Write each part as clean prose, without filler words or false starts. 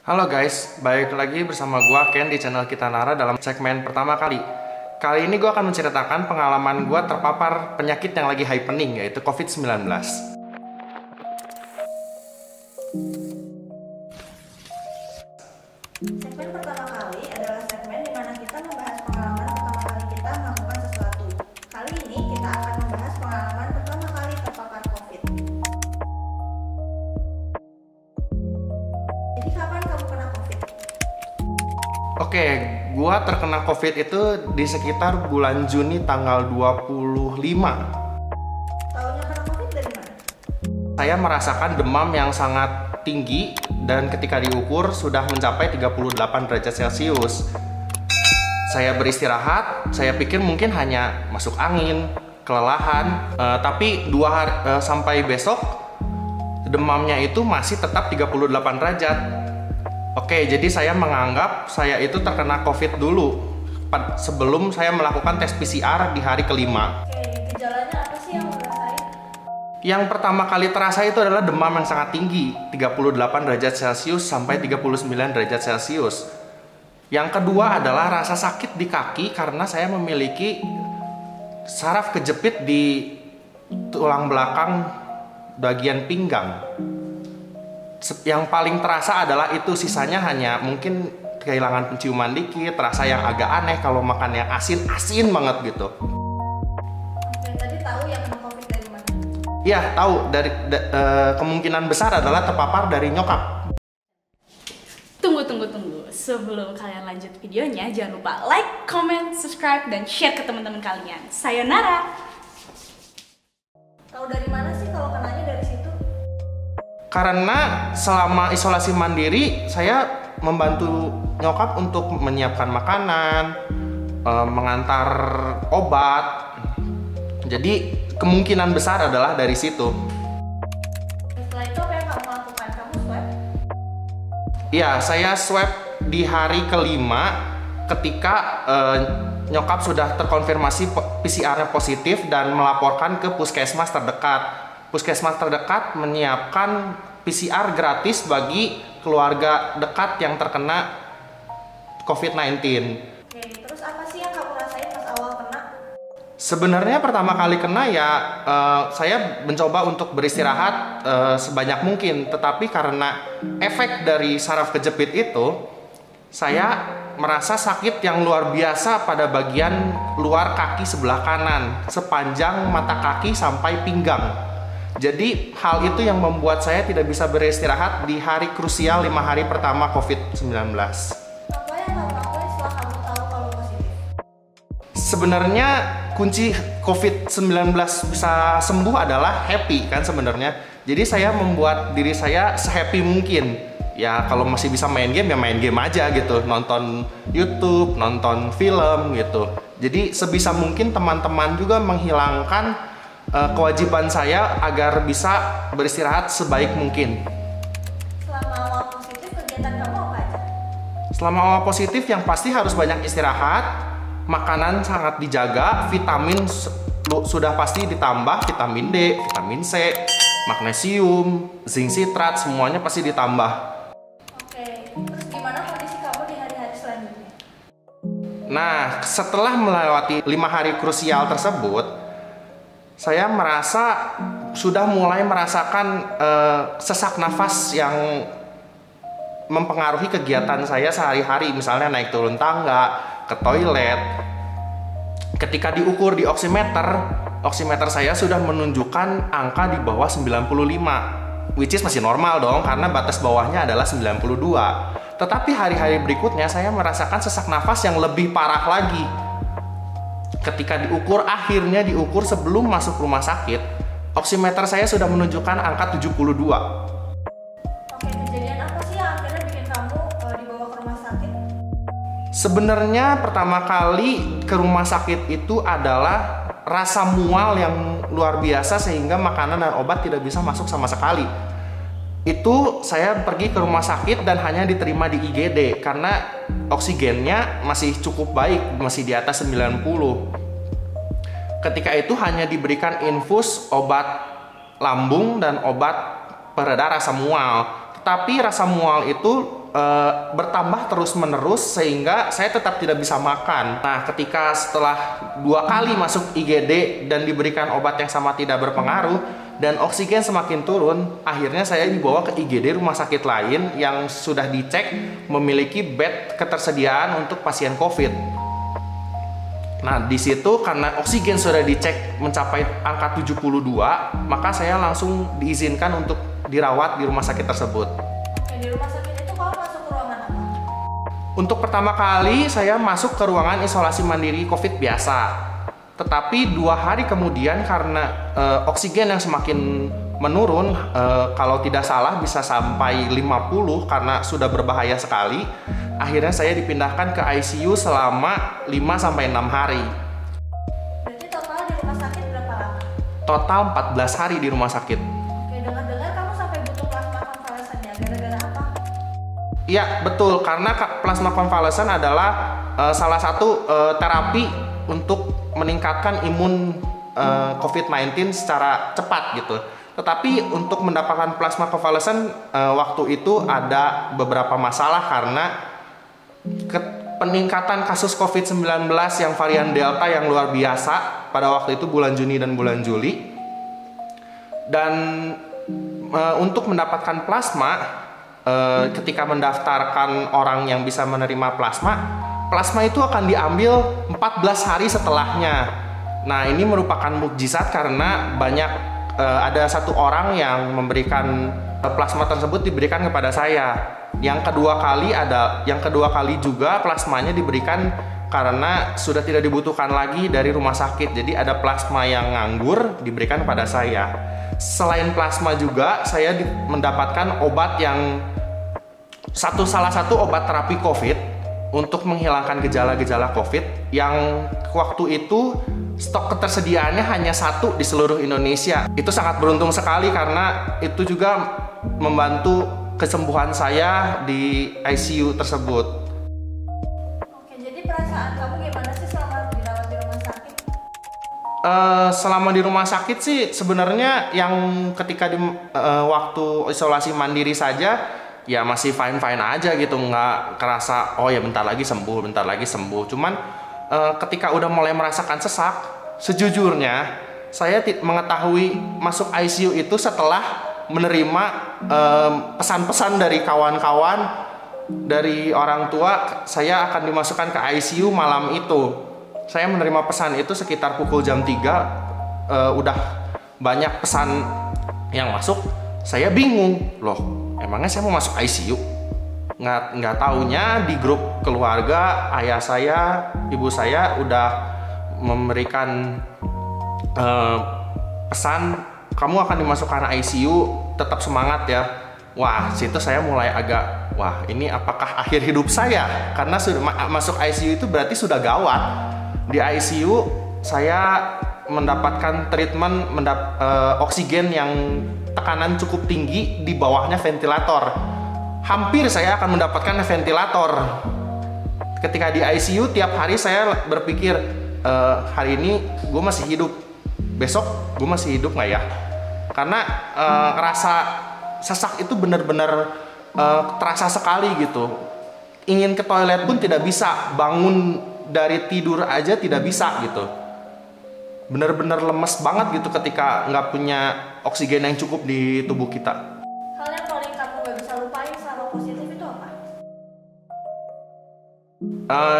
Halo guys, balik lagi bersama gua Ken di channel Kita Nara dalam segmen pertama kali. Kali ini gua akan menceritakan pengalaman gua terpapar penyakit yang lagi happening, yaitu COVID-19. Segmen pertama kali adalah segmen di mana kita membahas pengalaman pertama kali kita melakukan sesuatu. Kali ini kita akan membahas pengalaman pertama kali terpapar COVID. Jadi kapan kamu kena COVID? Oke, gua terkena COVID itu di sekitar bulan Juni tanggal 25. Tahunya kena COVID dari mana? Saya merasakan demam yang sangat tinggi dan ketika diukur sudah mencapai 38 derajat Celcius. Saya beristirahat, saya pikir mungkin hanya masuk angin, kelelahan, tapi 2 hari sampai besok demamnya itu masih tetap 38 derajat. Oke, jadi saya menganggap saya itu terkena COVID dulu sebelum saya melakukan tes PCR di hari kelima. Oke, gejalanya apa sih yang dirasain? Yang pertama kali terasa itu adalah demam yang sangat tinggi, 38 derajat Celcius sampai 39 derajat Celcius. Yang kedua adalah rasa sakit di kaki karena saya memiliki saraf kejepit di tulang belakang bagian pinggang. Yang paling terasa adalah itu, sisanya hanya mungkin kehilangan penciuman dikit, rasa yang agak aneh kalau makan yang asin banget gitu. Oke, tadi tahu ya kena COVID dari mana? Iya, tahu dari kemungkinan besar adalah terpapar dari nyokap. Tunggu. Sebelum kalian lanjut videonya, jangan lupa like, comment, subscribe, dan share ke teman-teman kalian. Sayonara! Tahu dari mana sih kalau kenanya dari situ? Karena selama isolasi mandiri, saya membantu nyokap untuk menyiapkan makanan, mengantar obat. Jadi kemungkinan besar adalah dari situ. Setelah itu apa yang kamu lakukan? Kamu swab? Iya, saya swab di hari kelima ketika nyokap sudah terkonfirmasi PCR-nya positif dan melaporkan ke puskesmas terdekat. Puskesmas terdekat menyiapkan PCR gratis bagi keluarga dekat yang terkena COVID-19. Oke, terus apa sih yang kamu rasain pas awal kena? Sebenarnya pertama kali kena ya saya mencoba untuk beristirahat sebanyak mungkin, tetapi karena efek dari saraf kejepit itu, saya merasa sakit yang luar biasa pada bagian luar kaki sebelah kanan, sepanjang mata kaki sampai pinggang. Jadi hal itu yang membuat saya tidak bisa beristirahat di hari krusial 5 hari pertama COVID-19. Apa yang kamu lakuin setelah kamu tahu kalau positif? Sebenarnya kunci COVID-19 bisa sembuh adalah happy kan sebenarnya. Jadi saya membuat diri saya se-happy mungkin. Ya kalau masih bisa main game ya main game aja gitu. Nonton YouTube, nonton film gitu. Jadi sebisa mungkin teman-teman juga menghilangkan kewajiban saya agar bisa beristirahat sebaik mungkin. Selama awal positif, kegiatan kamu apa aja? Selama awal positif yang pasti harus banyak istirahat, makanan sangat dijaga, vitamin sudah pasti ditambah, vitamin D, vitamin C, magnesium, zinc citrat, semuanya pasti ditambah. Oke, terus gimana kondisi kamu di hari-hari selanjutnya? Nah, setelah melewati 5 hari krusial tersebut, saya merasa sudah mulai merasakan sesak nafas yang mempengaruhi kegiatan saya sehari-hari, misalnya naik turun tangga, ke toilet. Ketika diukur di oximeter saya sudah menunjukkan angka di bawah 95, which is masih normal dong karena batas bawahnya adalah 92. Tetapi hari-hari berikutnya saya merasakan sesak nafas yang lebih parah lagi. Ketika akhirnya diukur sebelum masuk rumah sakit, oximeter saya sudah menunjukkan angka 72. Oke, kejadian apa sih yang akhirnya bikin kamu dibawa ke rumah sakit? Sebenarnya pertama kali ke rumah sakit itu adalah rasa mual yang luar biasa sehingga makanan dan obat tidak bisa masuk sama sekali. Itu saya pergi ke rumah sakit dan hanya diterima di IGD karena oksigennya masih cukup baik, masih di atas 90. Ketika itu hanya diberikan infus obat lambung dan obat pereda rasa mual. Tetapi rasa mual itu bertambah terus-menerus sehingga saya tetap tidak bisa makan. Nah, ketika setelah 2 kali masuk IGD dan diberikan obat yang sama tidak berpengaruh dan oksigen semakin turun, akhirnya saya dibawa ke IGD rumah sakit lain yang sudah dicek memiliki bed ketersediaan untuk pasien COVID. Nah, di situ karena oksigen sudah dicek mencapai angka 72, maka saya langsung diizinkan untuk dirawat di rumah sakit tersebut. Oke, di rumah sakit itu kamu masuk ke ruangan apa? Untuk pertama kali saya masuk ke ruangan isolasi mandiri COVID biasa. Tetapi 2 hari kemudian karena oksigen yang semakin menurun, kalau tidak salah bisa sampai 50 karena sudah berbahaya sekali. Akhirnya saya dipindahkan ke ICU selama 5-6 hari. Berarti total di rumah sakit berapa lama? Total 14 hari di rumah sakit. Oke, dengar-dengar kamu sampai butuh plasma konvalesen ya, gara-gara apa? Iya, betul. Karena plasma konvalesen adalah salah satu terapi untuk meningkatkan imun COVID-19 secara cepat gitu. Tetapi untuk mendapatkan plasma konvalesen waktu itu ada beberapa masalah karena peningkatan kasus COVID-19 yang varian Delta yang luar biasa pada waktu itu bulan Juni dan bulan Juli. Dan untuk mendapatkan plasma, ketika mendaftarkan orang yang bisa menerima plasma itu akan diambil 14 hari setelahnya. Nah, ini merupakan mukjizat karena ada 1 orang yang memberikan plasma tersebut diberikan kepada saya. Yang kedua kali juga plasmanya diberikan karena sudah tidak dibutuhkan lagi dari rumah sakit. Jadi ada plasma yang nganggur diberikan kepada saya. Selain plasma juga saya mendapatkan obat yang salah satu obat terapi COVID untuk menghilangkan gejala-gejala COVID yang waktu itu stok ketersediaannya hanya 1 di seluruh Indonesia. Itu sangat beruntung sekali karena itu juga membantu kesembuhan saya di ICU tersebut. Oke, jadi perasaan kamu gimana sih selama dirawat di rumah sakit? Selama di rumah sakit sih sebenarnya yang ketika di waktu isolasi mandiri saja ya masih fine-fine aja gitu, nggak kerasa oh ya bentar lagi sembuh. Cuman ketika udah mulai merasakan sesak, sejujurnya saya mengetahui masuk ICU itu setelah menerima pesan-pesan dari kawan-kawan, dari orang tua, saya akan dimasukkan ke ICU malam itu. Saya menerima pesan itu sekitar pukul jam 3, udah banyak pesan yang masuk. Saya bingung, loh emangnya saya mau masuk ICU? Nggak taunya di grup keluarga, ayah saya, ibu saya udah memberikan pesan, kamu akan dimasukkan ICU, tetap semangat ya. Wah, situ saya mulai agak, wah ini apakah akhir hidup saya? Karena sudah masuk ICU itu berarti sudah gawat. Di ICU saya mendapatkan treatment oksigen yang tekanan cukup tinggi, di bawahnya ventilator. Hampir saya akan mendapatkan ventilator. Ketika di ICU tiap hari saya berpikir, hari ini gue masih hidup, besok gue masih hidup nggak ya? Karena rasa sesak itu benar-benar terasa sekali gitu. Ingin ke toilet pun tidak bisa, bangun dari tidur aja tidak bisa gitu. Benar-benar lemes banget gitu ketika nggak punya oksigen yang cukup di tubuh kita. Hal yang paling kamu gak bisa lupain selama positif itu apa?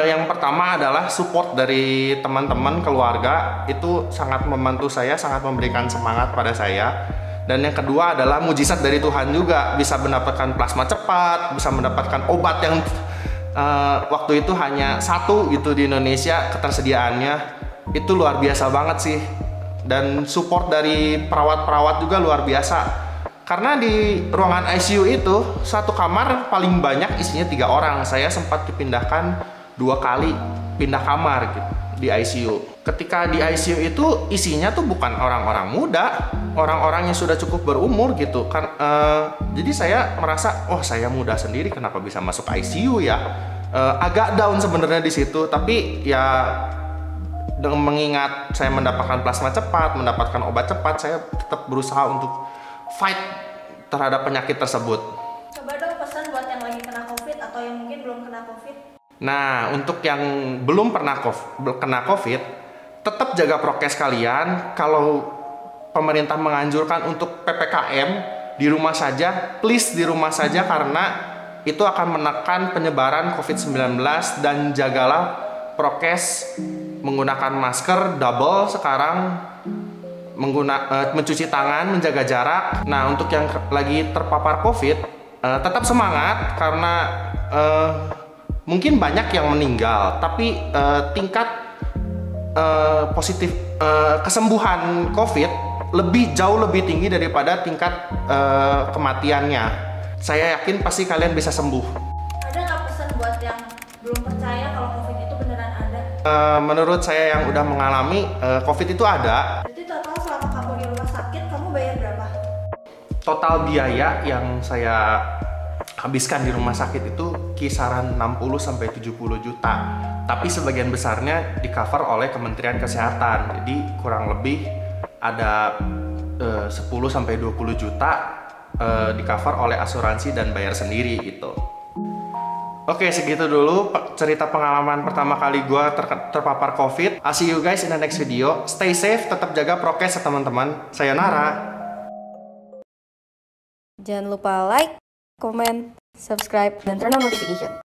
Yang pertama adalah support dari teman-teman keluarga, itu sangat membantu saya, sangat memberikan semangat pada saya. Dan yang kedua adalah mujizat dari Tuhan juga, bisa mendapatkan plasma cepat, bisa mendapatkan obat yang waktu itu hanya 1 gitu di Indonesia ketersediaannya. Itu luar biasa banget sih. Dan support dari perawat-perawat juga luar biasa. Karena di ruangan ICU itu 1 kamar paling banyak isinya 3 orang. Saya sempat dipindahkan 2 kali pindah kamar gitu di ICU. Ketika di ICU itu isinya tuh bukan orang-orang muda, orang-orang yang sudah cukup berumur gitu kan. Jadi saya merasa, oh saya muda sendiri kenapa bisa masuk ICU ya. Agak down sebenarnya di situ, tapi ya dengan mengingat saya mendapatkan plasma cepat, mendapatkan obat cepat, saya tetap berusaha untuk fight terhadap penyakit tersebut. Coba dong pesan buat yang lagi kena COVID. Nah, untuk yang belum pernah kena COVID, tetap jaga prokes kalian. Kalau pemerintah menganjurkan untuk PPKM, di rumah saja, please di rumah saja, karena itu akan menekan penyebaran COVID-19. Dan jagalah prokes, menggunakan masker double sekarang, mencuci tangan, menjaga jarak. Nah, untuk yang lagi terpapar COVID, tetap semangat karena mungkin banyak yang meninggal, tapi tingkat positif kesembuhan COVID jauh lebih tinggi daripada tingkat kematiannya. Saya yakin pasti kalian bisa sembuh. Ada nggak pesan buat yang belum percaya kalau COVID itu beneran ada? Menurut saya yang udah mengalami COVID itu ada. Berarti total selama kamu di rumah sakit, kamu bayar berapa? Total biaya yang saya habiskan di rumah sakit itu kisaran 60-70 juta. Tapi sebagian besarnya di-cover oleh Kementerian Kesehatan. Jadi kurang lebih ada 10-20 juta di-cover oleh asuransi dan bayar sendiri gitu. Oke, segitu dulu cerita pengalaman pertama kali gue terpapar COVID. I'll see you guys in the next video. Stay safe, tetap jaga prokes ya teman-teman. Sayonara. Jangan lupa like, comment, subscribe, dan turn on notification.